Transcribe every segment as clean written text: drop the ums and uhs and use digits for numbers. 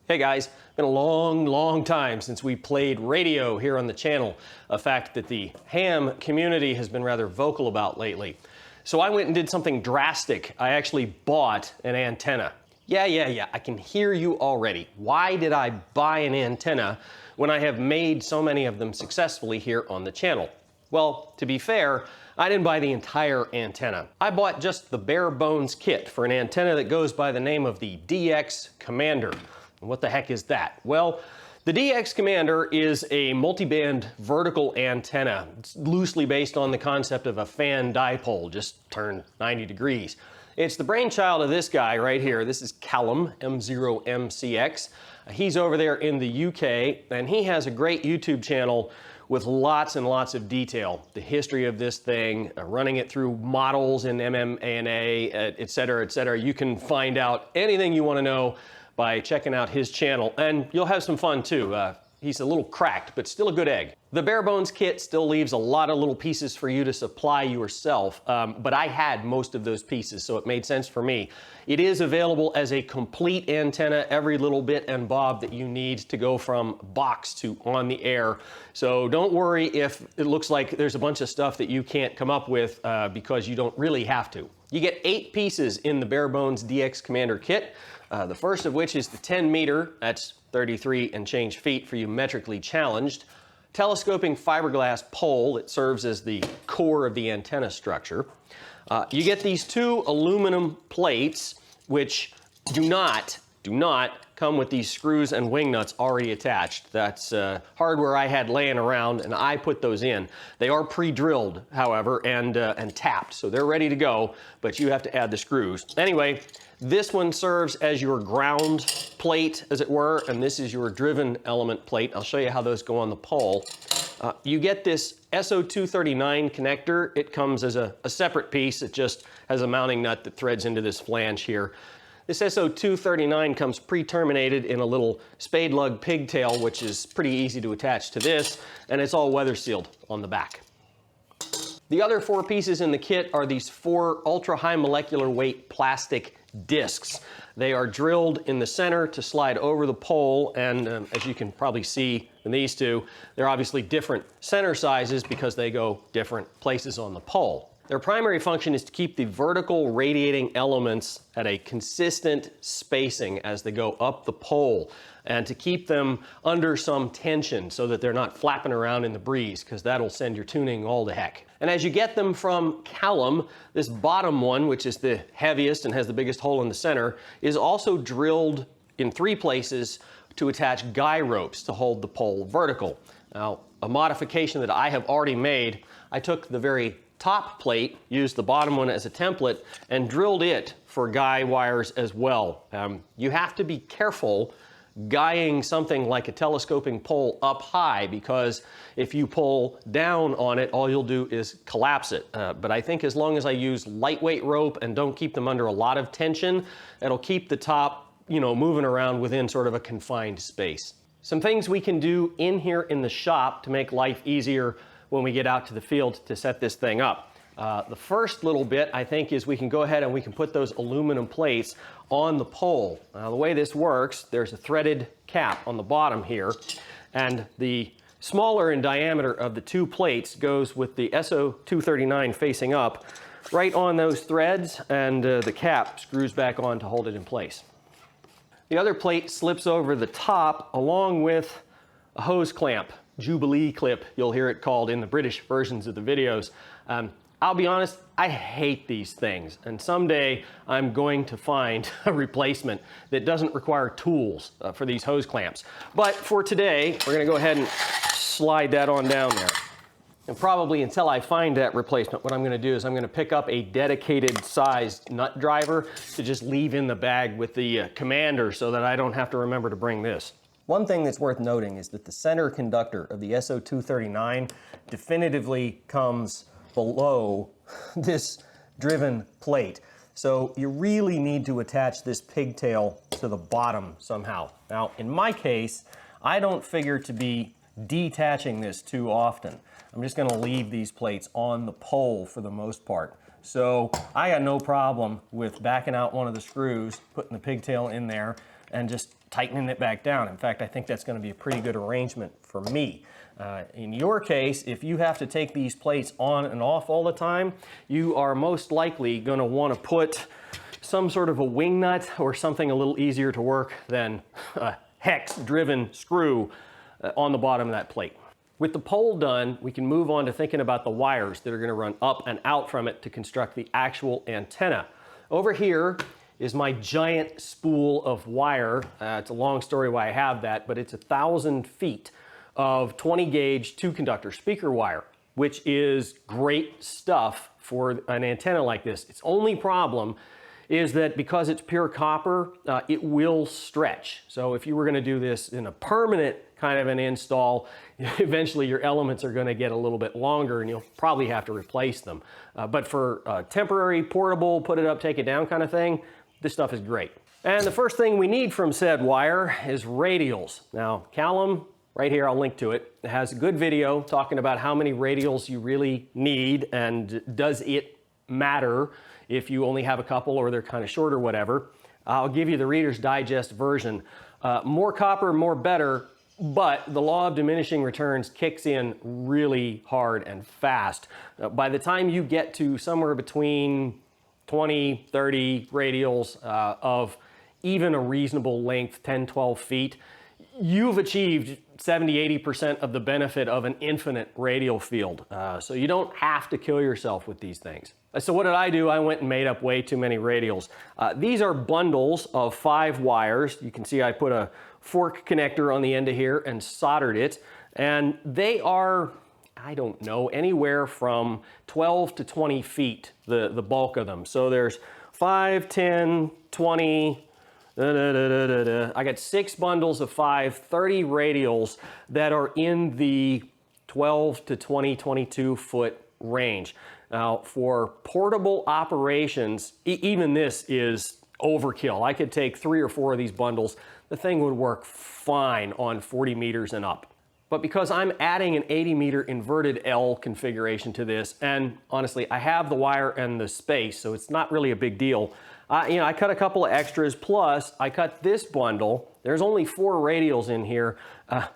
Hey guys, been a long time since we played radio here on the channel, a fact that the ham community has been rather vocal about lately. So I went and did something drastic. I actually bought an antenna. Yeah, I can hear you already. Why did I buy an antenna when I have made so many of them successfully here on the channel? Well, to be fair, I didn't buy the entire antenna. I bought just the bare bones kit for an antenna that goes by the name of the DX Commander. What the heck is that? Well, the DX Commander is a multiband vertical antenna. It's loosely based on the concept of a fan dipole, just turned 90 degrees. It's the brainchild of this guy right here. This is Callum, M0MCX. He's over there in the UK, and he has a great YouTube channel with lots and lots of detail. The history of this thing, running it through models in MMA&A, et cetera. You can find out anything you want to know by checking out his channel, and you'll have some fun too. He's a little cracked, but still a good egg. The bare bones kit still leaves a lot of little pieces for you to supply yourself, but I had most of those pieces, so it made sense for me. It is available as a complete antenna, every little bit and bob that you need to go from box to on the air. So don't worry if it looks like there's a bunch of stuff that you can't come up with because you don't really have to. You get 8 pieces in the bare bones DX Commander kit. The first of which is the 10 meter, that's 33 and change feet for you metrically challenged, telescoping fiberglass pole that serves as the core of the antenna structure. You get these 2 aluminum plates, which do not come with these screws and wing nuts already attached. That's hardware I had laying around, and I put those in. They are pre-drilled, however, and tapped, so they're ready to go, but you have to add the screws. Anyway, this one serves as your ground plate, as it were, and this is your driven element plate. I'll show you how those go on the pole. You get this SO239 connector. It comes as a separate piece. It just has a mounting nut that threads into this flange here. This SO239 comes pre-terminated in a little spade lug pigtail, which is pretty easy to attach to this, and it's all weather sealed on the back. The other 4 pieces in the kit are these 4 ultra high molecular weight plastic discs. They are drilled in the center to slide over the pole, and as you can probably see in these 2, they're obviously different center sizes because they go different places on the pole. Their primary function is to keep the vertical radiating elements at a consistent spacing as they go up the pole, and to keep them under some tension so that they're not flapping around in the breeze, because that'll send your tuning all to heck. And as you get them from Callum, this bottom one, which is the heaviest and has the biggest hole in the center, is also drilled in 3 places to attach guy ropes to hold the pole vertical. Now, a modification that I have already made, I took the very top plate, used the bottom one as a template, and drilled it for guy wires as well. You have to be careful guying something like a telescoping pole up high, because if you pull down on it, all you'll do is collapse it. But I think as long as I use lightweight rope and don't keep them under a lot of tension, it'll keep the top, moving around within sort of a confined space. Some things we can do in here in the shop to make life easier when we get out to the field to set this thing up. The first little bit, I think, is we can go ahead and we can put those aluminum plates on the pole. Now, the way this works, there's a threaded cap on the bottom here, and the smaller in diameter of the 2 plates goes with the SO239 facing up right on those threads, and the cap screws back on to hold it in place. The other plate slips over the top along with a hose clamp. Jubilee clip, you'll hear it called in the British versions of the videos. I'll be honest, I hate these things, and someday I'm going to find a replacement that doesn't require tools for these hose clamps. But for today, we're gonna go ahead and slide that on down there. And probably until I find that replacement, what I'm gonna do is I'm gonna pick up a dedicated sized nut driver to just leave in the bag with the Commander so that I don't have to remember to bring this. One thing that's worth noting is that the center conductor of the SO239 definitively comes below this driven plate. So you really need to attach this pigtail to the bottom somehow. Now, in my case, I don't figure to be detaching this too often. I'm just gonna leave these plates on the pole for the most part. So I got no problem with backing out one of the screws, putting the pigtail in there, and just tightening it back down. In fact, I think that's going to be a pretty good arrangement for me. In your case, if you have to take these plates on and off all the time, you are most likely going to want to put some sort of a wing nut or something a little easier to work than a hex-driven screw on the bottom of that plate. With the pole done, we can move on to thinking about the wires that are going to run up and out from it to construct the actual antenna. Over here is my giant spool of wire. It's a long story why I have that, but it's 1,000 feet of 20 gauge 2-conductor speaker wire, which is great stuff for an antenna like this. Its only problem is that because it's pure copper, it will stretch. So if you were going to do this in a permanent kind of an install, eventually your elements are going to get a little bit longer and you'll probably have to replace them. But for temporary, portable, put it up, take it down kind of thing, this stuff is great. And the first thing we need from said wire is radials. Now, Callum, right here, I'll link to it. It has a good video talking about how many radials you really need and does it matter if you only have a couple or they're kind of short or whatever. I'll give you the Reader's Digest version. More copper, more better, but the law of diminishing returns kicks in really hard and fast. By the time you get to somewhere between 20, 30 radials of even a reasonable length, 10, 12 feet, you've achieved 70, 80% of the benefit of an infinite radial field. So you don't have to kill yourself with these things. So what did I do? I went and made up way too many radials. These are bundles of 5 wires. You can see I put a fork connector on the end of here and soldered it. And they are, I don't know, anywhere from 12 to 20 feet, the bulk of them. So there's 5, 10, 20, I got 6 bundles of 5, 30 radials that are in the 12 to 20, 22 foot range. Now, for portable operations, even this is overkill. I could take 3 or 4 of these bundles. The thing would work fine on 40 meters and up. But because I'm adding an 80 meter inverted L configuration to this, and honestly, I have the wire and the space, so it's not really a big deal. I cut a couple of extras, plus I cut this bundle. There's only 4 radials in here,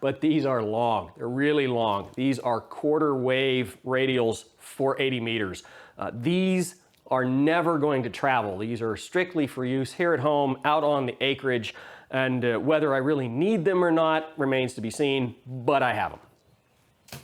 but these are long. They're really long. These are quarter wave radials for 80 meters. These are never going to travel. These are strictly for use here at home, out on the acreage, and whether I really need them or not remains to be seen, but I have them.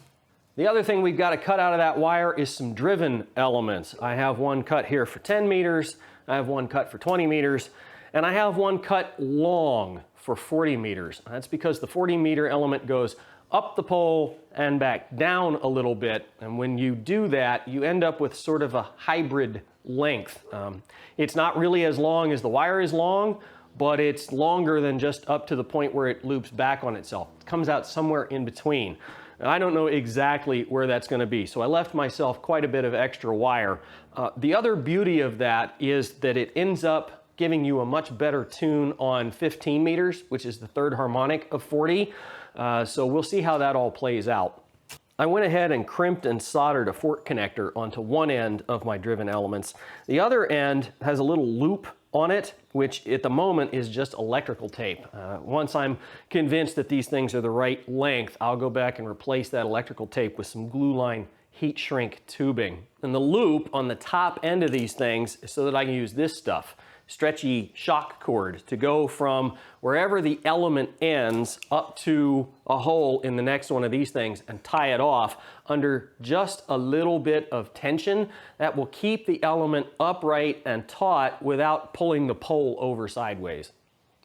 The other thing we've got to cut out of that wire is some driven elements. I have one cut here for 10 meters, I have one cut for 20 meters, and I have one cut long for 40 meters. That's because the 40 meter element goes up the pole and back down a little bit, and when you do that, you end up with sort of a hybrid length. It's not really as long as the wire is long, but it's longer than just up to the point where it loops back on itself. It comes out somewhere in between. I don't know exactly where that's going to be, so I left myself quite a bit of extra wire. The other beauty of that is that it ends up giving you a much better tune on 15 meters, which is the 3rd harmonic of 40. So we'll see how that all plays out. I went ahead and crimped and soldered a fork connector onto one end of my driven elements. The other end has a little loop on it, which at the moment is just electrical tape. Once I'm convinced that these things are the right length, I'll go back and replace that electrical tape with some glue line heat shrink tubing. And the loop on the top end of these things is so that I can use this stuff, stretchy shock cord, to go from wherever the element ends up to a hole in the next one of these things and tie it off under just a little bit of tension that will keep the element upright and taut without pulling the pole over sideways.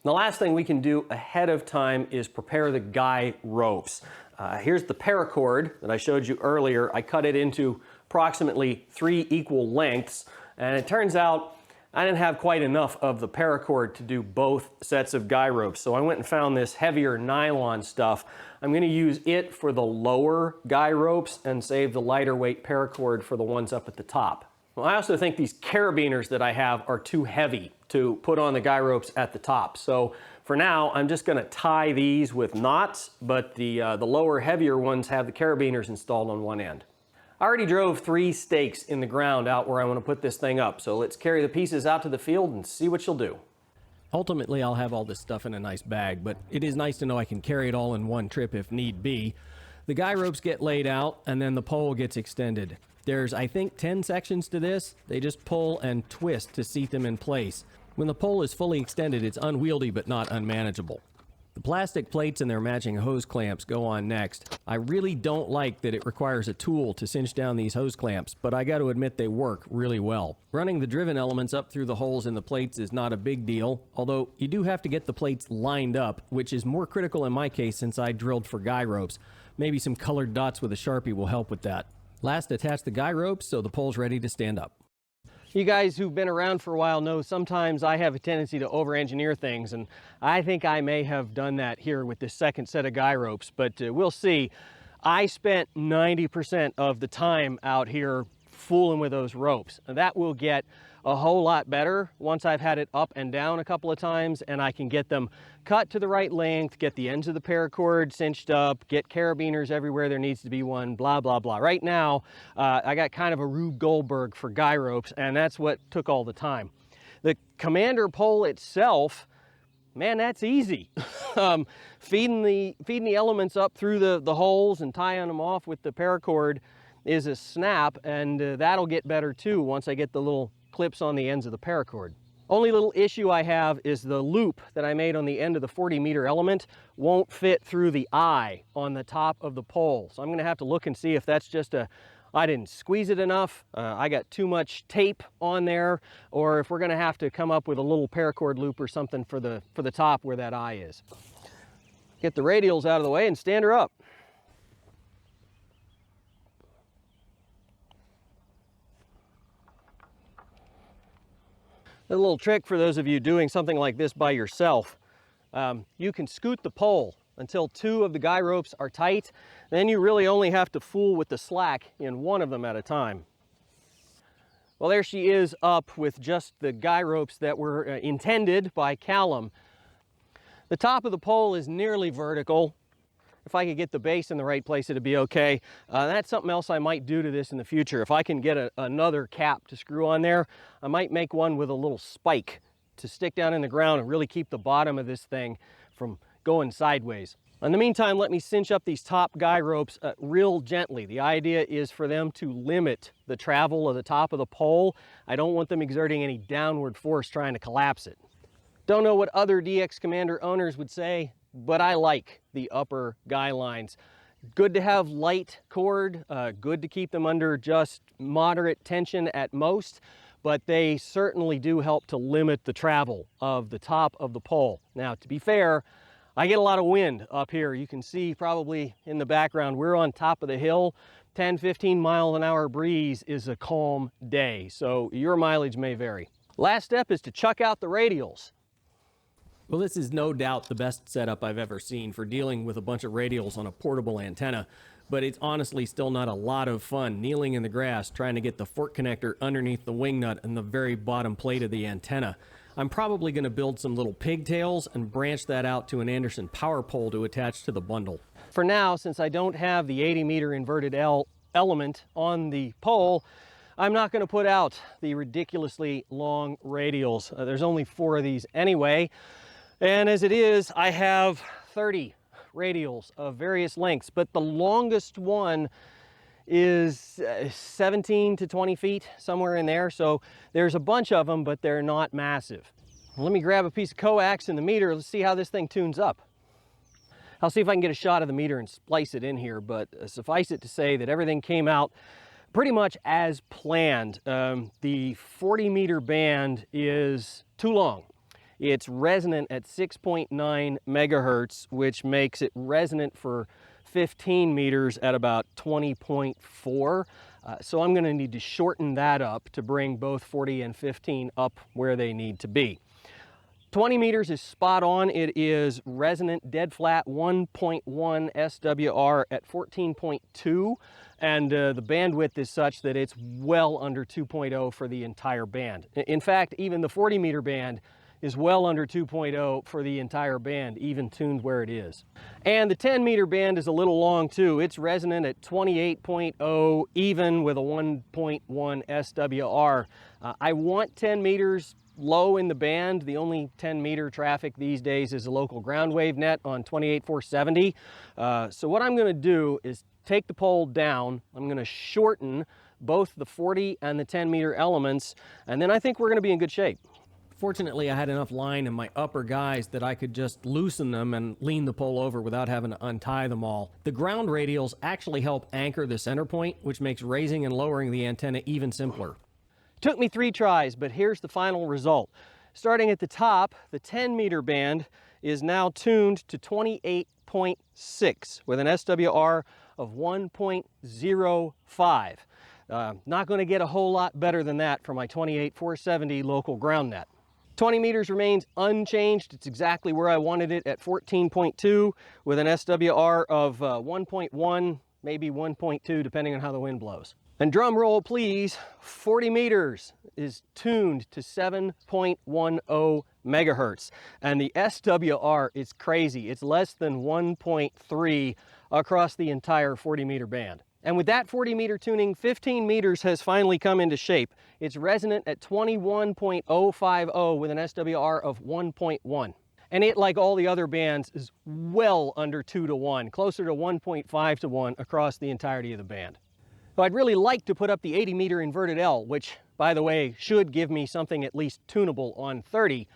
The last thing we can do ahead of time is prepare the guy ropes. Here's the paracord that I showed you earlier. I cut it into approximately 3 equal lengths, and it turns out I didn't have quite enough of the paracord to do both sets of guy ropes, so I went and found this heavier nylon stuff. I'm going to use it for the lower guy ropes and save the lighter weight paracord for the ones up at the top. Well, I also think these carabiners that I have are too heavy to put on the guy ropes at the top. So for now, I'm just going to tie these with knots, but the lower, heavier ones have the carabiners installed on one end. I already drove 3 stakes in the ground out where I want to put this thing up, so let's carry the pieces out to the field and see what you'll do. Ultimately, I'll have all this stuff in a nice bag, but it is nice to know I can carry it all in one trip if need be. The guy ropes get laid out, and then the pole gets extended. There's, I think, 10 sections to this. They just pull and twist to seat them in place. When the pole is fully extended, it's unwieldy but not unmanageable. The plastic plates and their matching hose clamps go on next. I really don't like that it requires a tool to cinch down these hose clamps, but I got to admit they work really well. Running the driven elements up through the holes in the plates is not a big deal, although you do have to get the plates lined up, which is more critical in my case since I drilled for guy ropes. Maybe some colored dots with a Sharpie will help with that. Last, attach the guy ropes so the pole's ready to stand up. You guys who've been around for a while know sometimes I have a tendency to over-engineer things, and I think I may have done that here with this second set of guy ropes, but we'll see. I spent 90% of the time out here fooling with those ropes. That will get a whole lot better once I've had it up and down a couple of times and I can get them cut to the right length, get the ends of the paracord cinched up, get carabiners everywhere there needs to be one, blah, blah, blah. Right now, I got kind of a Rube Goldberg for guy ropes, and that's what took all the time. The Commander pole itself, man, that's easy. Feeding the elements up through the holes and tying them off with the paracord is a snap, and that'll get better too once I get the little clips on the ends of the paracord. Only little issue I have is the loop that I made on the end of the 40-meter element won't fit through the eye on the top of the pole. So I'm gonna have to look and see if that's just I didn't squeeze it enough, I got too much tape on there, or if we're gonna have to come up with a little paracord loop or something for the top where that eye is. Get the radials out of the way and stand her up. A little trick for those of you doing something like this by yourself. You can scoot the pole until 2 of the guy ropes are tight. Then you really only have to fool with the slack in 1 of them at a time. Well, there she is up with just the guy ropes that were intended by Callum. The top of the pole is nearly vertical. If I could get the base in the right place, it'd be okay. That's something else I might do to this in the future. If I can get another cap to screw on there, I might make one with a little spike to stick down in the ground and really keep the bottom of this thing from going sideways. In the meantime, let me cinch up these top guy ropes real gently. The idea is for them to limit the travel of the top of the pole. I don't want them exerting any downward force trying to collapse it. Don't know what other DX Commander owners would say, but I like the upper guy lines. Good to have light cord, good to keep them under just moderate tension at most, but they certainly do help to limit the travel of the top of the pole. Now, to be fair, I get a lot of wind up here. You can see probably in the background, we're on top of the hill. 10, 15 mile an hour breeze is a calm day, so your mileage may vary. Last step is to chuck out the radials. Well, this is no doubt the best setup I've ever seen for dealing with a bunch of radials on a portable antenna, but it's honestly still not a lot of fun kneeling in the grass trying to get the fork connector underneath the wing nut and the very bottom plate of the antenna. I'm probably going to build some little pigtails and branch that out to an Anderson power pole to attach to the bundle. For now, since I don't have the 80-meter inverted L element on the pole, I'm not going to put out the ridiculously long radials. There's only 4 of these anyway. And as it is, I have 30 radials of various lengths, but the longest one is 17 to 20 feet, somewhere in there. So there's a bunch of them, but they're not massive. Let me grab a piece of coax and the meter. Let's see how this thing tunes up. I'll see if I can get a shot of the meter and splice it in here, but suffice it to say that everything came out pretty much as planned. The 40-meter band is too long. It's resonant at 6.9 megahertz, which makes it resonant for 15 meters at about 20.4. So I'm going to need to shorten that up to bring both 40 and 15 up where they need to be. 20 meters is spot on. It is resonant dead flat 1.1 SWR at 14.2, and the bandwidth is such that it's well under 2.0 for the entire band. In fact, even the 40-meter band is well under 2.0 for the entire band, even tuned where it is. And the 10-meter band is a little long too. It's resonant at 28.0, even with a 1.1 SWR. I want 10 meters low in the band. The only 10-meter traffic these days is a local ground wave net on 28470. So what I'm going to do is take the pole down. I'm going to shorten both the 40 and the 10-meter elements, and then I think we're going to be in good shape. Fortunately, I had enough line in my upper guys that I could just loosen them and lean the pole over without having to untie them all. The ground radials actually help anchor the center point, which makes raising and lowering the antenna even simpler. Took me 3 tries, but here's the final result. Starting at the top, the 10-meter band is now tuned to 28.6 with an SWR of 1.05. Not going to get a whole lot better than that for my 28470 local ground net. 20 meters remains unchanged. It's exactly where I wanted it at 14.2 with an SWR of 1.1, maybe 1.2, depending on how the wind blows. And drum roll, please, 40 meters is tuned to 7.10 megahertz. And the SWR is crazy. It's less than 1.3 across the entire 40-meter band. And with that 40-meter tuning, 15 meters has finally come into shape. It's resonant at 21.050 with an SWR of 1.1. And it, like all the other bands, is well under 2 to 1, closer to 1.5 to 1 across the entirety of the band. So I'd really like to put up the 80-meter inverted L, which, by the way, should give me something at least tunable on 30,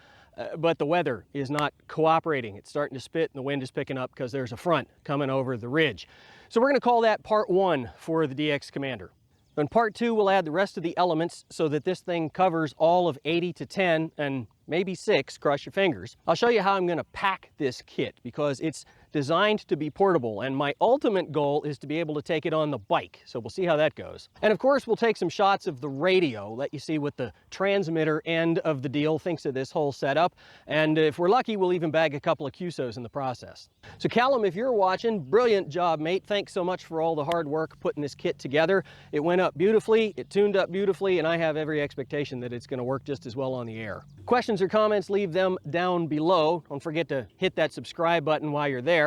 but the weather is not cooperating. It's starting to spit and the wind is picking up because there's a front coming over the ridge. So we're going to call that part 1 for the DX Commander. In part 2, we'll add the rest of the elements so that this thing covers all of 80 to 10 and maybe 6, cross your fingers. I'll show you how I'm going to pack this kit because it's designed to be portable, and my ultimate goal is to be able to take it on the bike, so we'll see how that goes. And of course, we'll take some shots of the radio, let you see what the transmitter end of the deal thinks of this whole setup, and if we're lucky, we'll even bag a couple of QSOs in the process. So Callum, if you're watching, brilliant job, mate. Thanks so much for all the hard work putting this kit together. It went up beautifully, it tuned up beautifully, and I have every expectation that it's going to work just as well on the air. Questions or comments, leave them down below. Don't forget to hit that subscribe button while you're there.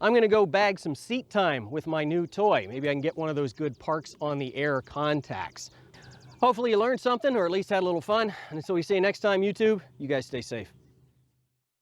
I'm going to go bag some seat time with my new toy. Maybe I can get one of those good Parks on the Air contacts. Hopefully you learned something or at least had a little fun. And until we see you next time, YouTube, you guys stay safe.